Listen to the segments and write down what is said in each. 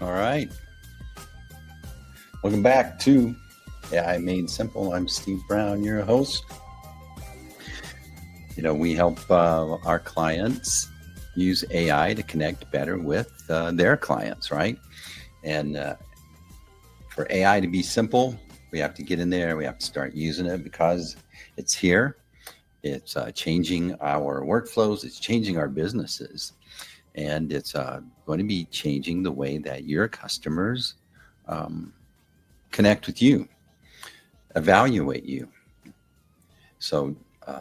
All right. Welcome back to AI Made Simple. I'm Steve Brown, your host. We help our clients use AI to connect better with their clients, right? And for AI to be simple, we have to get in there. We have to start using it because it's here. It's changing our workflows. It's changing our businesses. And it's going to be changing the way that your customers connect with you, evaluate you. So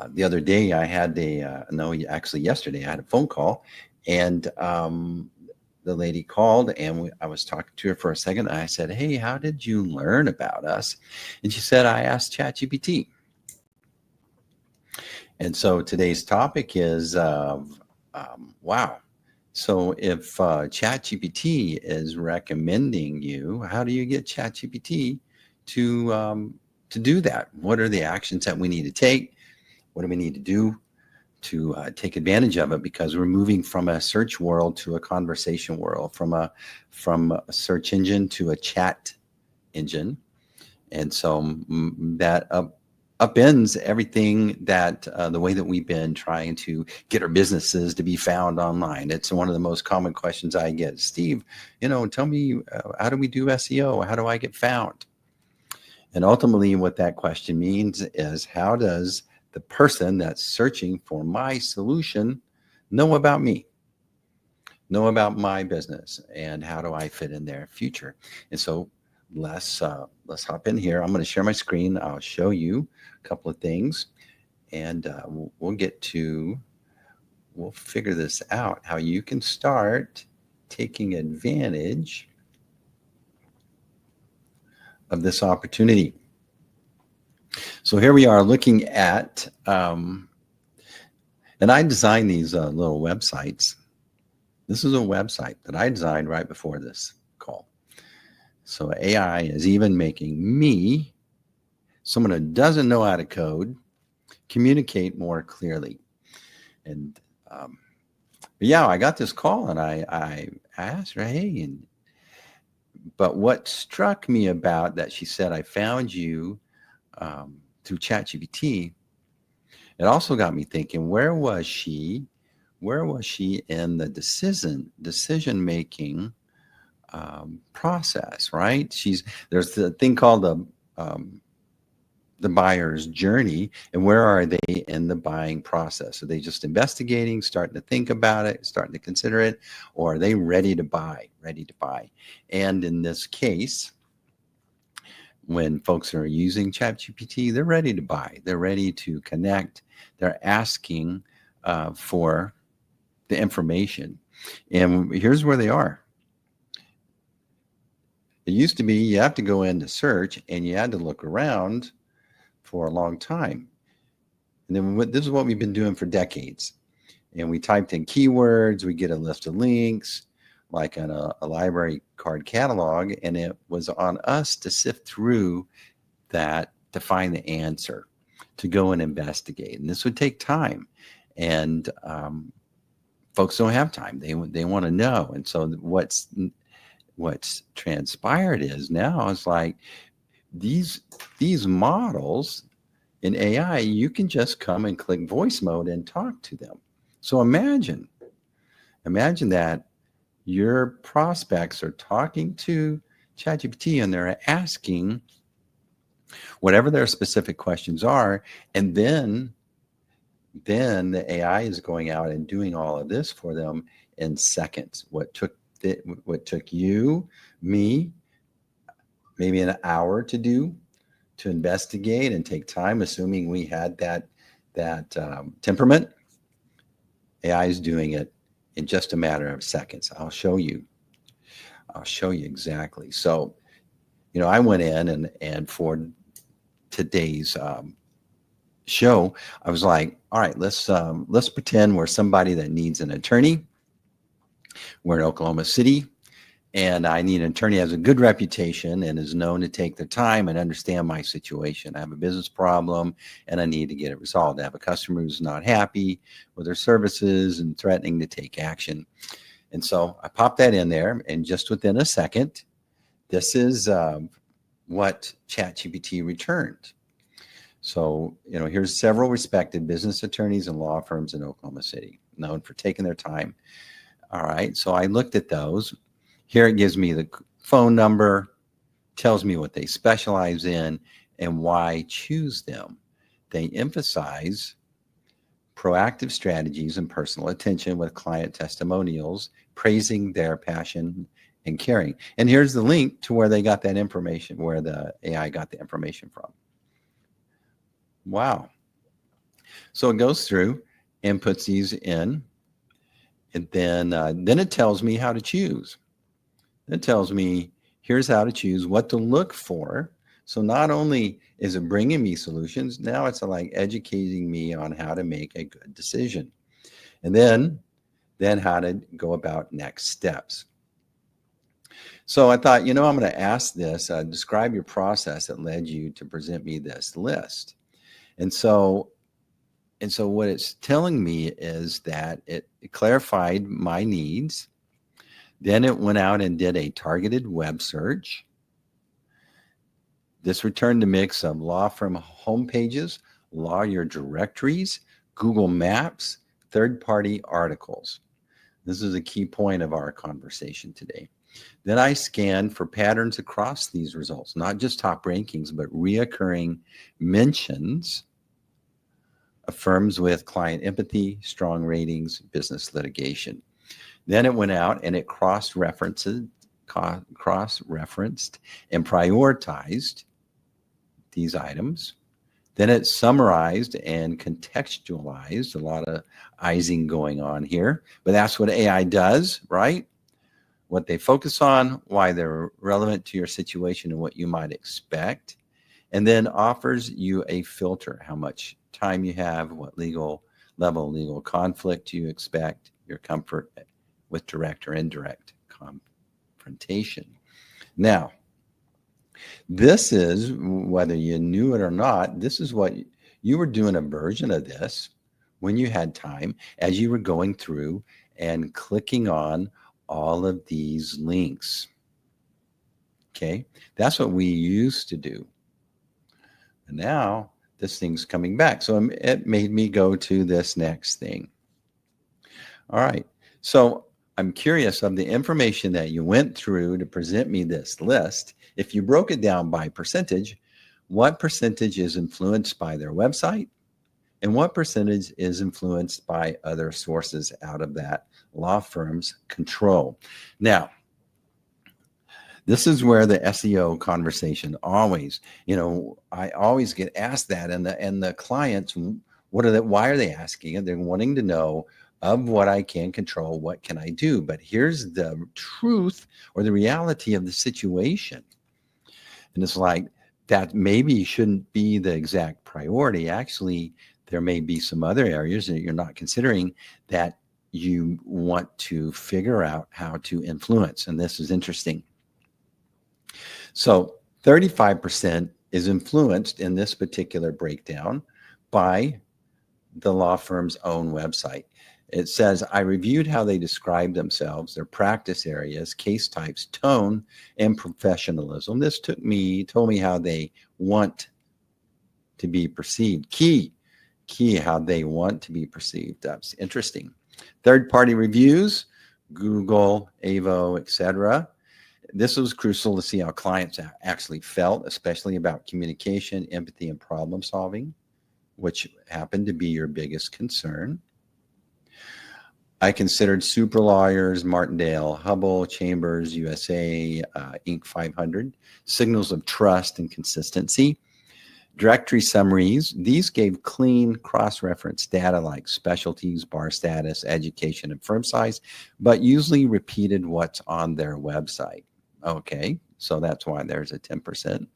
the other day I had yesterday I had a phone call, and the lady called, and I was talking to her for a second. And I said, "Hey, how did you learn about us?" And she said, "I asked ChatGPT." And so today's topic is, wow. So if ChatGPT is recommending you, how do you get ChatGPT to do that? What are the actions that we need to take? What do we need to do to take advantage of it? Because we're moving from a search world to a conversation world, from a search engine to a chat engine, and so that upends everything that the way that we've been trying to get our businesses to be found online. It's one of the most common questions I get. Steve, tell me, how do we do SEO? How do I get found? And ultimately what that question means is, how does the person that's searching for my solution know about me, know about my business, and how do I fit in their future? And so let's hop in here. I'm going to share my screen. I'll show you a couple of things, and we'll figure this out, how you can start taking advantage of this opportunity. So here we are looking at, and I designed these little websites. This is a website that I designed right before this call. So AI is even making me, someone who doesn't know how to code, communicate more clearly. And yeah, I got this call, and I asked her, hey, but what struck me about that, she said, I found you through ChatGPT. It also got me thinking, where was she in the decision making process, right? There's the thing called the buyer's journey, and where are they in the buying process? Are they just investigating, starting to think about it, starting to consider it, or are they ready to buy? And in this case, when folks are using ChatGPT, they're ready to buy. They're ready to connect. They're asking for the information. And here's where they are. It used to be you have to go into search, and you had to look around for a long time. And then this is what we've been doing for decades. And we typed in keywords, we get a list of links, like on a library card catalog, and it was on us to sift through that to find the answer, to go and investigate. And this would take time. And folks don't have time. They want to know. And so what's transpired is now it's like these models in AI, you can just come and click voice mode and talk to them. So imagine that your prospects are talking to ChatGPT, and they're asking whatever their specific questions are, and then the AI is going out and doing all of this for them in seconds. What took you, me, maybe an hour to do, to investigate and take time, assuming we had that temperament, AI is doing it in just a matter of seconds. I'll show you exactly. So, I went in and for today's show, I was like, all right, let's pretend we're somebody that needs an attorney. We're in Oklahoma City, and I need an attorney that has a good reputation and is known to take the time and understand my situation. I have a business problem, and I need to get it resolved. I have a customer who's not happy with their services and threatening to take action. And so I popped that in there, and just within a second, this is what ChatGPT returned. So, here's several respected business attorneys and law firms in Oklahoma City, known for taking their time. All right, so I looked at those. Here it gives me the phone number, tells me what they specialize in and why choose them. They emphasize proactive strategies and personal attention with client testimonials, praising their passion and caring. And here's the link to where they got that information, where the AI got the information from. Wow. So it goes through and puts these in, and then it tells me how to choose. It tells me here's how to choose, what to look for. So not only is it bringing me solutions, now it's like educating me on how to make a good decision, and then how to go about next steps. So I thought, I'm going to ask this, describe your process that led you to present me this list. And so what it's telling me is that it clarified my needs. Then it went out and did a targeted web search. This returned a mix of law firm homepages, lawyer directories, Google Maps, third-party articles. This is a key point of our conversation today. Then I scanned for patterns across these results, not just top rankings, but reoccurring mentions of firms with client empathy, strong ratings, business litigation. Then it went out and it cross-referenced and prioritized these items. Then it summarized and contextualized, a lot of izing going on here, but that's what AI does, right? What they focus on, why they're relevant to your situation and what you might expect, and then offers you a filter, how much time you have, what level legal conflict you expect, your comfort with direct or indirect confrontation. Now, this is, whether you knew it or not, this is what you were doing, a version of this when you had time, as you were going through and clicking on all of these links. Okay, that's what we used to do. And now this thing's coming back. So it made me go to this next thing. All right, so I'm curious, of the information that you went through to present me this list, if you broke it down by percentage, what percentage is influenced by their website and what percentage is influenced by other sources out of that law firm's control? Now, this is where the SEO conversation always, I always get asked that, and the clients, why are they asking it? They're wanting to know, of what I can control, what can I do? But here's the truth, or the reality of the situation. And it's like, that maybe shouldn't be the exact priority. Actually, there may be some other areas that you're not considering that you want to figure out how to influence. And this is interesting. So 35% is influenced in this particular breakdown by the law firm's own website. It says, I reviewed how they describe themselves, their practice areas, case types, tone, and professionalism. This told me how they want to be perceived. Key, how they want to be perceived. That's interesting. Third-party reviews, Google, Avo, etc. This was crucial to see how clients actually felt, especially about communication, empathy, and problem solving, which happened to be your biggest concern. I considered super lawyers, Martindale, Hubble, Chambers, USA, Inc. 500, signals of trust and consistency. Directory summaries, these gave clean cross-reference data like specialties, bar status, education, and firm size, but usually repeated what's on their website. Okay, so that's why there's a 10%.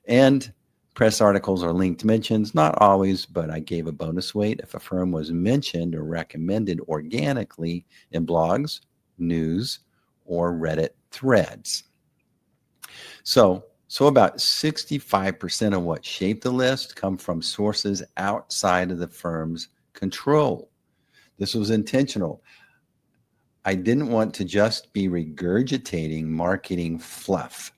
And press articles or linked mentions, not always, but I gave a bonus weight if a firm was mentioned or recommended organically in blogs, news, or Reddit threads. So about 65% of what shaped the list come from sources outside of the firm's control. This was intentional. I didn't want to just be regurgitating marketing fluff.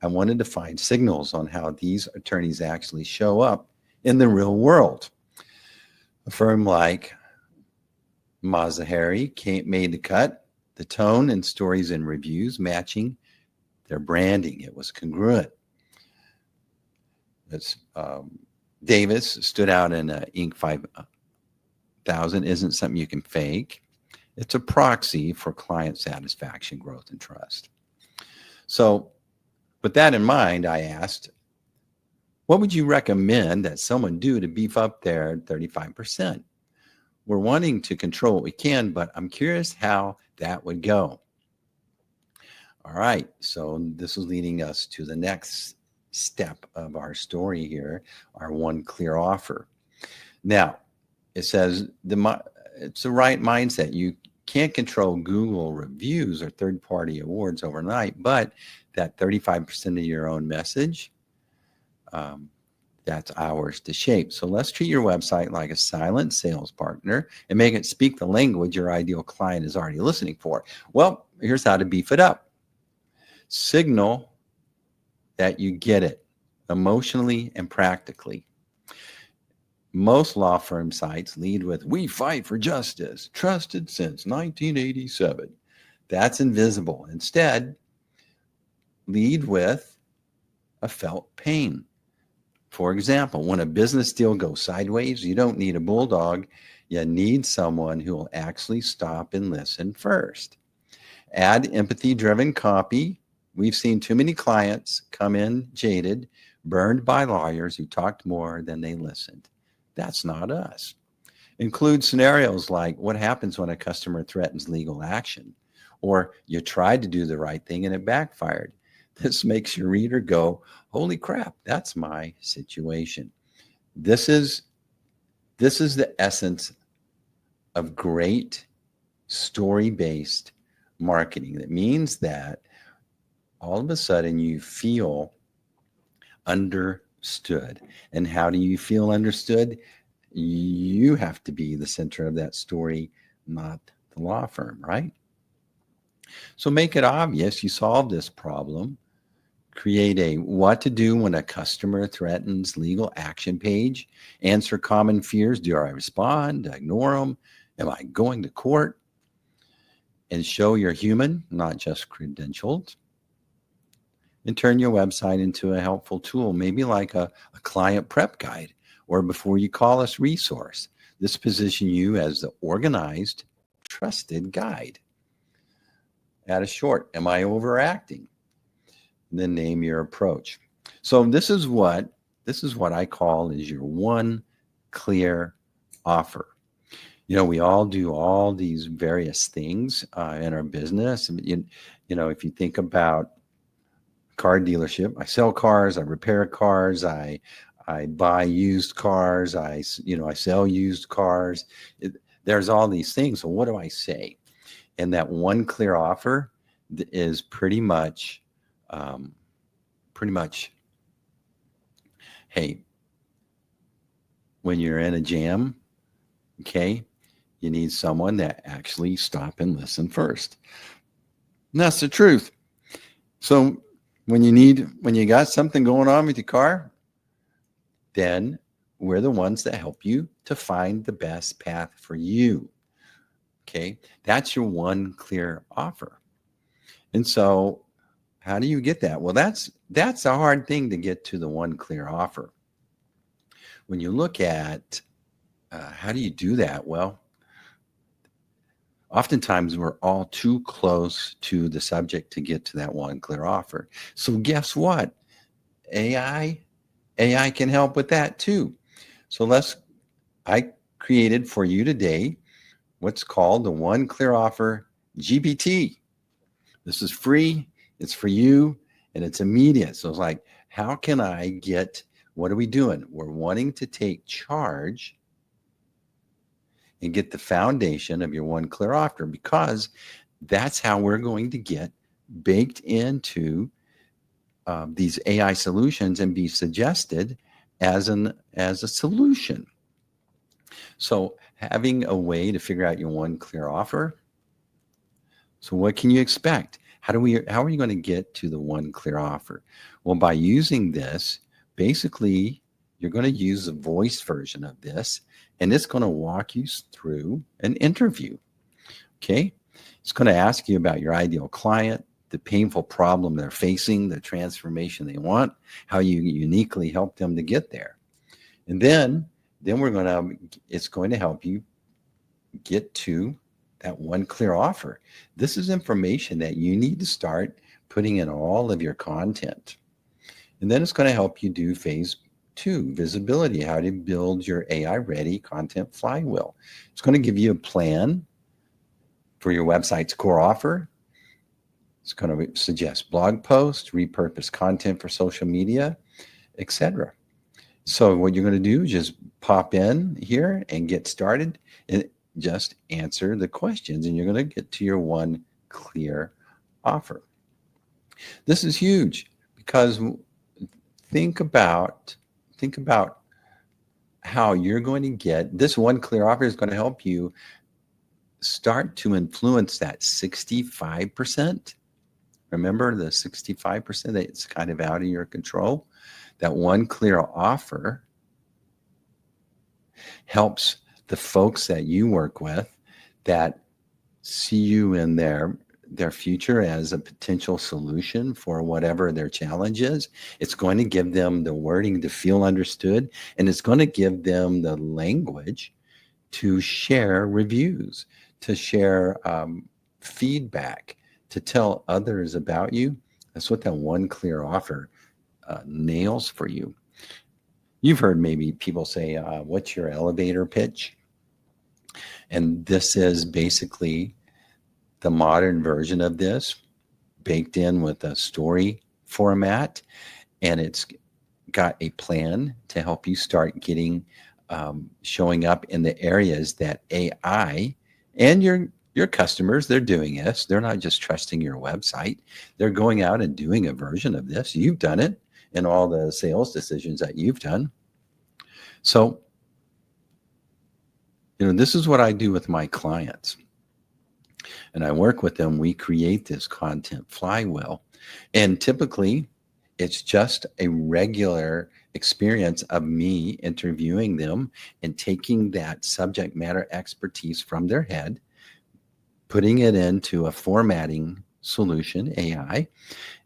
I wanted to find signals on how these attorneys actually show up in the real world. A firm like Mazahari made the cut, the tone and stories and reviews matching their branding. It was congruent. Davis stood out in Inc. 5000 isn't something you can fake. It's a proxy for client satisfaction, growth, and trust. So with that in mind, I asked, what would you recommend that someone do to beef up their 35%? We're wanting to control what we can, but I'm curious how that would go. All right, so this is leading us to the next step of our story here, our one clear offer. Now, it says it's the right mindset. You can't control Google reviews or third-party awards overnight, but that 35% of your own message, that's ours to shape. So let's treat your website like a silent sales partner and make it speak the language your ideal client is already listening for. Well, here's how to beef it up. Signal that you get it emotionally and practically. Most law firm sites lead with, "We fight for justice, trusted since 1987. That's invisible. Instead, lead with a felt pain. For example, when a business deal goes sideways, you don't need a bulldog. You need someone who will actually stop and listen first. Add empathy-driven copy. We've seen too many clients come in jaded, burned by lawyers who talked more than they listened. That's not us. Include scenarios like what happens when a customer threatens legal action, or you tried to do the right thing and it backfired. This makes your reader go, holy crap, that's my situation. This is the essence of great story-based marketing. That means that all of a sudden you feel understood. And how do you feel understood? You have to be the center of that story, not the law firm, right? So make it obvious you solve this problem. Create a what to do when a customer threatens legal action page. Answer common fears. Do I respond? Ignore them? Am I going to court? And show you're human, not just credentialed. And turn your website into a helpful tool, maybe like a client prep guide or before you call us resource. This position you as the organized, trusted guide. Add a short, am I overacting? And then name your approach. So this is what I call is your one clear offer. You know, we all do all these various things in our business. You know, if you think about car dealership, I sell cars, I repair cars, I buy used cars, I sell used cars. There's all these things. So what do I say? And that one clear offer is pretty much, hey, when you're in a jam, okay, you need someone that actually stop and listen first. And that's the truth. So when you got something going on with your car, then we're the ones that help you to find the best path for you. Okay, that's your one clear offer. And so how do you get that? Well, that's a hard thing to get to the one clear offer. When you look at how do you do that? Well, oftentimes we're all too close to the subject to get to that one clear offer. So guess what? AI can help with that too. So I created for you today what's called the One Clear Offer GPT. This is free, it's for you, and it's immediate. So it's like, how can I get, what are we doing? We're wanting to take charge and get the foundation of your one clear offer, because that's how we're going to get baked into these AI solutions and be suggested as a solution. So having a way to figure out your one clear offer So what can you expect? How are you going to get to the one clear offer? Well, by using this, basically you're going to use the voice version of this, and it's going to walk you through an interview. Okay. It's going to ask you about your ideal client, the painful problem they're facing, the transformation they want, how you uniquely help them to get there. And then it's going to help you get to that one clear offer. This is information that you need to start putting in all of your content. And then it's going to help you do phase two, visibility, how to build your AI ready content flywheel. It's going to give you a plan for your website's core offer. It's going to suggest blog posts, repurpose content for social media, etc. So what you're going to do is just pop in here and get started and just answer the questions, and you're going to get to your one clear offer. This is huge because think about how you're going to get this one clear offer is going to help you start to influence that 65%. Remember the 65% that's kind of out of your control? That one clear offer helps the folks that you work with that see you in their future as a potential solution for whatever their challenge is. It's going to give them the wording to feel understood, and it's going to give them the language to share reviews, to share feedback, to tell others about you. That's what that one clear offer nails for you. You've heard maybe people say, what's your elevator pitch? And this is basically the modern version of this, baked in with a story format. And it's got a plan to help you start getting showing up in the areas that AI and your customers, they're doing this. They're not just trusting your website. They're going out and doing a version of this. You've done it in all the sales decisions that you've done. So, this is what I do with my clients. And I work with them. We create this content flywheel. And typically, it's just a regular experience of me interviewing them and taking that subject matter expertise from their head, putting it into a formatting solution, AI,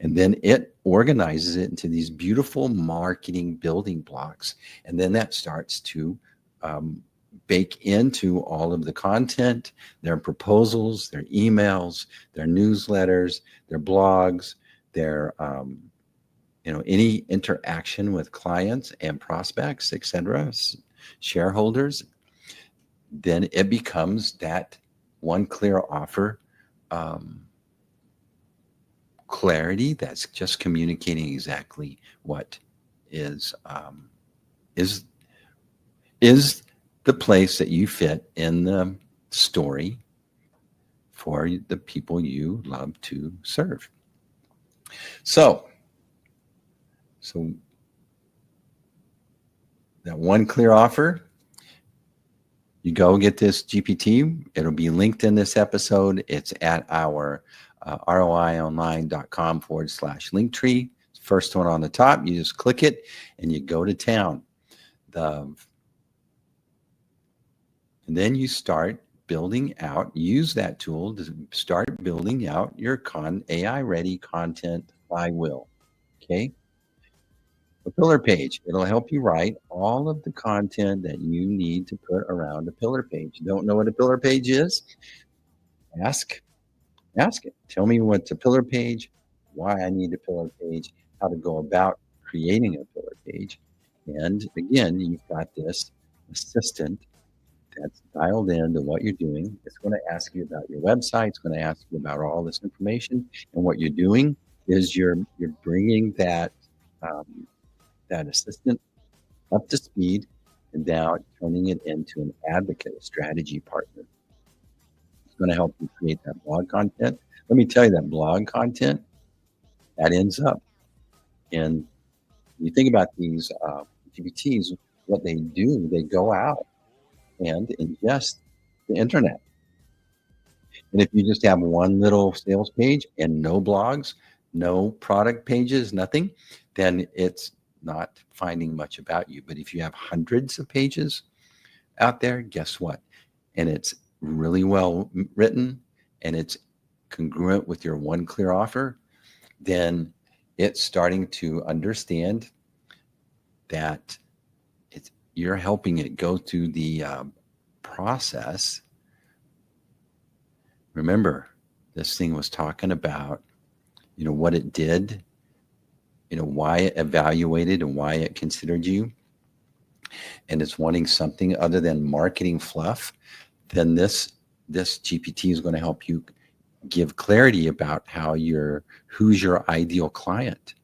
and then it organizes it into these beautiful marketing building blocks. And then that starts to bake into all of the content, their proposals, their emails, their newsletters, their blogs, their any interaction with clients and prospects, etc., shareholders. Then it becomes that one clear offer clarity that's just communicating exactly what is the place that you fit in the story for the people you love to serve. So that one clear offer, you go get this GPT. It'll be linked in this episode. It's at our roionline.com/linktree. First one on the top, you just click it and you go to town. And then you start building out, use that tool to start building out your AI ready content flywheel. Okay. A pillar page. It'll help you write all of the content that you need to put around a pillar page. Don't know what a pillar page is? Ask it. Tell me what's a pillar page, why I need a pillar page, how to go about creating a pillar page. And again, you've got this assistant that's dialed into what you're doing. It's going to ask you about your website. It's going to ask you about all this information. And what you're doing is you're bringing that assistant up to speed, and now turning it into an advocate, a strategy partner. It's going to help you create that blog content. Let me tell you, that blog content, that ends up in, you think about these GPTs, what they do, they go out and ingest the internet. And if you just have one little sales page and no blogs, no product pages, nothing, then it's not finding much about you. But if you have hundreds of pages out there, guess what? And it's really well written and it's congruent with your one clear offer, then it's starting to understand that you're helping it go through the process. Remember, this thing was talking about, what it did, why it evaluated and why it considered you, and it's wanting something other than marketing fluff, then this GPT is going to help you give clarity about who's your ideal client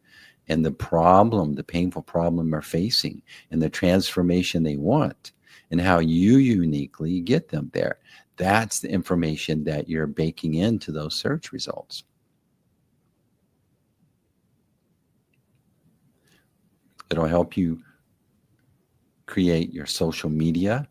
and the painful problem they're facing and the transformation they want and how you uniquely get them there. That's the information that you're baking into those search results. It'll help you create your social media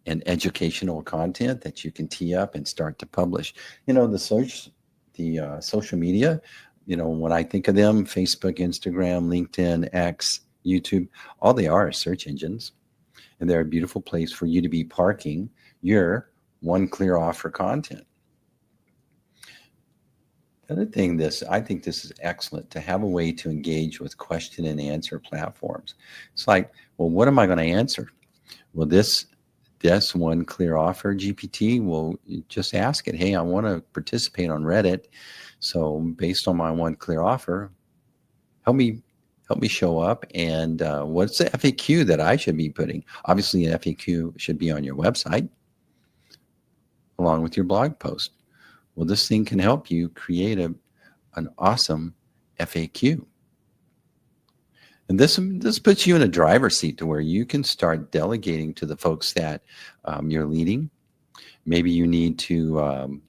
and educational content that you can tee up and start to publish. The social media, when I think of them, Facebook, Instagram, LinkedIn, X, YouTube, all they are search engines. And they're a beautiful place for you to be parking your one clear offer content. The other thing, I think this is excellent to have a way to engage with question and answer platforms. It's like, well, what am I going to answer? Well, this one clear offer GPT will just ask it, hey, I want to participate on Reddit. So based on my one clear offer, help me show up. And what's the FAQ that I should be putting? Obviously, an FAQ should be on your website along with your blog post. Well, this thing can help you create an awesome FAQ. And this puts you in a driver's seat to where you can start delegating to the folks that you're leading. Maybe you need to,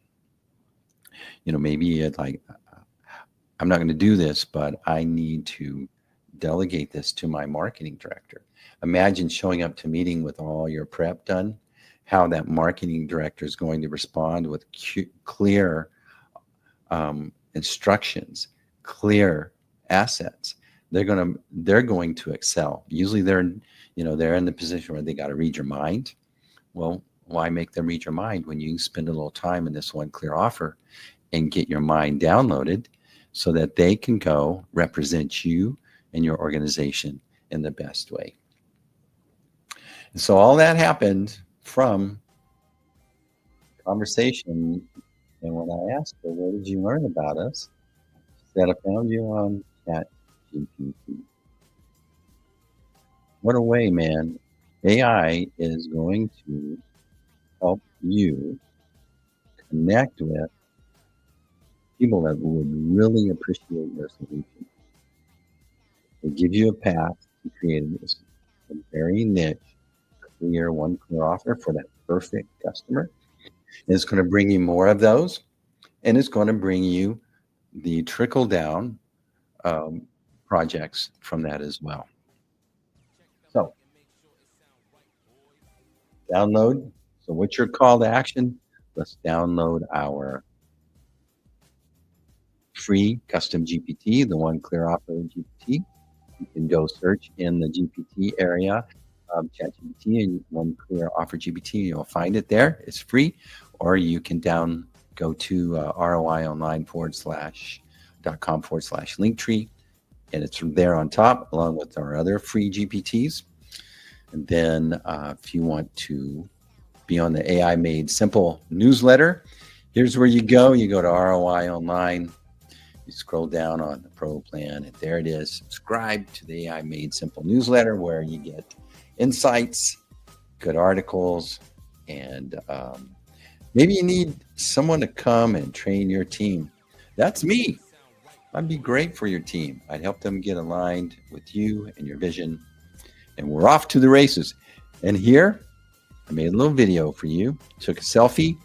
maybe like, I'm not going to do this, but I need to delegate this to my marketing director. Imagine showing up to a meeting with all your prep done, how that marketing director is going to respond with clear instructions, clear assets. They're going to excel. Usually they're in the position where they got to read your mind. Well, why make them read your mind when you spend a little time in this one clear offer and get your mind downloaded so that they can go represent you and your organization in the best way. And so all that happened from conversation. And when I asked her, where did you learn about us? She said, I found you on ChatGPT. What a way, man. AI is going to help you connect with people that would really appreciate your solution. They give you a path to create a very niche, clear, one clear offer for that perfect customer. And it's going to bring you more of those, and it's going to bring you the trickle down projects from that as well. So download. So what's your call to action? Let's download our free custom GPT, the one clear offer GPT. You can go search in the GPT area of ChatGPT and one clear offer GPT. You'll find it there. It's free, or you can go to roimonline.com/linktree, and it's there on top along with our other free GPTs. And then if you want to be on the AI Made Simple newsletter, here's where you go. You go to ROI Online. You scroll down on the Pro plan, and there it is. Subscribe to the AI Made Simple newsletter where you get insights, good articles, and maybe you need someone to come and train your team. That's me. I'd be great for your team. I'd help them get aligned with you and your vision. And we're off to the races. And here, I made a little video for you. Took a selfie.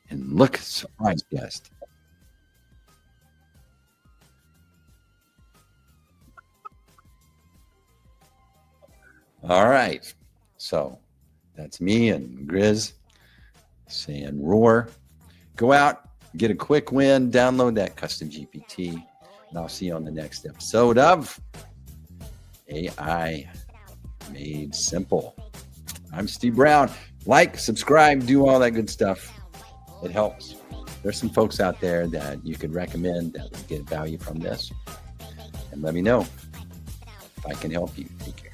And look, surprise guest. All right. So that's me and Grizz saying roar. Go out, get a quick win, download that custom GPT, and I'll see you on the next episode of AI Made Simple. I'm Steve Brown. Like, subscribe, do all that good stuff. It helps. There's some folks out there that you could recommend that would get value from this. And let me know if I can help you. Take care.